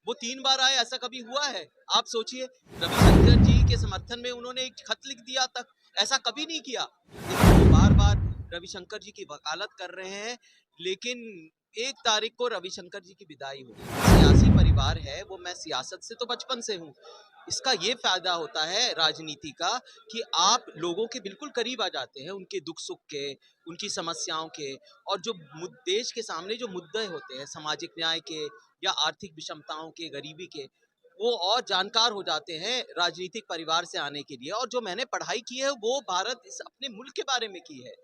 वो 3 बार आए, ऐसा कभी हुआ है? आप सोचिए, रविशंकर जी के समर्थन में उन्होंने एक खत लिख दिया तक, ऐसा कभी नहीं किया। लेकिन वो बार-बार रविशंकर जी की वकालत कर रहे हैं, लेकिन 1 तारीख को रविशंकर जी की विदाई होगी। सियासी परिवार है, वो मैं सियासत से तो बचपन से हूँ। इसका ये फ़ायदा होता है राजनीति का कि आप लोगों के बिल्कुल करीब आ जाते हैं, उनके दुख-सुख के, उनकी समस्याओं के, और जो देश के सामने जो मुद्दे होते हैं, सामाजिक न्याय के या आर्थिक विषमताओं के, गरीबी के, वो और जानकार हो जाते हैं राजनीतिक परिवार से आने के लिए। और जो मैंने पढ़ाई की है वो भारत इस अपने मुल्क के बारे में की है।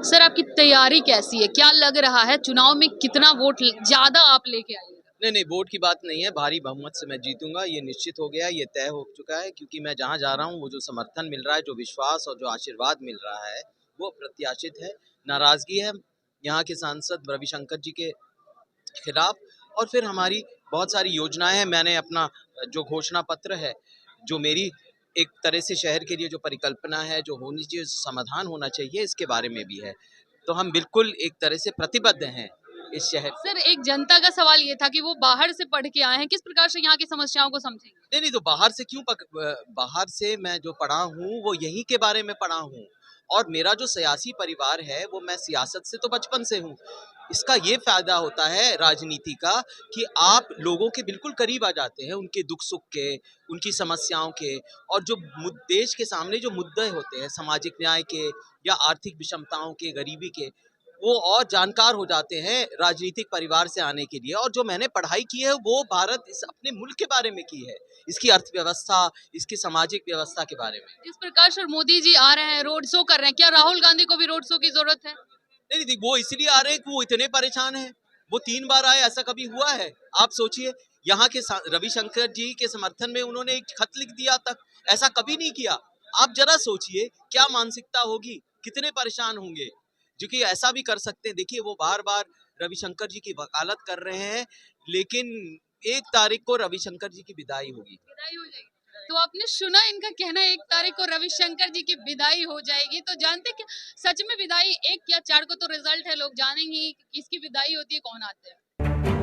सर आपकी तैयारी कैसी है? क्या लग रहा है चुनाव में कितना वोट ज्यादा आप लेके आइएगा? नहीं, वोट की बात नहीं है, भारी बहुमत से मैं जीतूंगा, ये निश्चित हो गया, ये तय हो चुका है, क्योंकि मैं जहाँ जा रहा हूँ वो जो समर्थन मिल रहा है, जो विश्वास और जो आशीर्वाद मिल रहा है, वो प्रत्याशित है। नाराजगी है यहाँ के सांसद रविशंकर जी के खिलाफ, और फिर हमारी बहुत सारी योजनाएं हैं। मैंने अपना जो घोषणा पत्र है, जो मेरी एक तरह से शहर के लिए जो परिकल्पना है, जो होनी चाहिए, समाधान होना चाहिए, इसके बारे में भी है। तो हम बिल्कुल एक तरह से प्रतिबद्ध हैं इस शहर। सर एक जनता का सवाल ये था कि वो बाहर से पढ़ के आए हैं, किस प्रकार से यहाँ की समस्याओं को समझेंगे? नहीं, तो बाहर से क्यों बाहर से मैं जो पढ़ा हूँ वो यहीं के बारे में पढ़ा हूँ, और मेरा जो सियासी परिवार है वो मैं सियासत से तो बचपन से हूँ। इसका ये फ़ायदा होता है राजनीति का कि आप लोगों के बिल्कुल करीब आ जाते हैं, उनके दुख-सुख के, उनकी समस्याओं के, और जो देश के सामने जो मुद्दे होते हैं, सामाजिक न्याय के या आर्थिक विषमताओं के, गरीबी के, वो और जानकार हो जाते हैं राजनीतिक परिवार से आने के लिए। और जो मैंने पढ़ाई की है वो भारत इस अपने मुल्क के बारे में की है, इसकी अर्थव्यवस्था, इसकी सामाजिक व्यवस्था के बारे में। जिस प्रकार से मोदी जी आ रहे हैं, रोड शो कर रहे हैं, क्या राहुल गांधी को भी रोड शो की जरूरत है? नहीं, वो इसलिए आ रहे हैं कि वो इतने परेशान हैं। वो 3 बार आए, ऐसा कभी हुआ है? आप सोचिए, यहाँ के रविशंकर जी के समर्थन में उन्होंने एक खत लिख दिया तक, ऐसा कभी नहीं किया। आप जरा सोचिए क्या मानसिकता होगी, कितने परेशान होंगे, जो कि ऐसा भी कर सकते हैं। देखिए, वो बार-बार रविशंकर जी की वकालत कर रहे हैं, लेकिन 1 तारीख को रविशंकर जी की विदाई होगी। विदाई हो जाएगी। तो आपने सुना इनका कहना 1 तारीख को रविशंकर जी की विदाई हो जाएगी, तो जानते क्या सच में विदाई 1 या 4 को तो रिजल्ट है, लोग जानेंगे किसकी विदाई होती है, कौन आते हैं।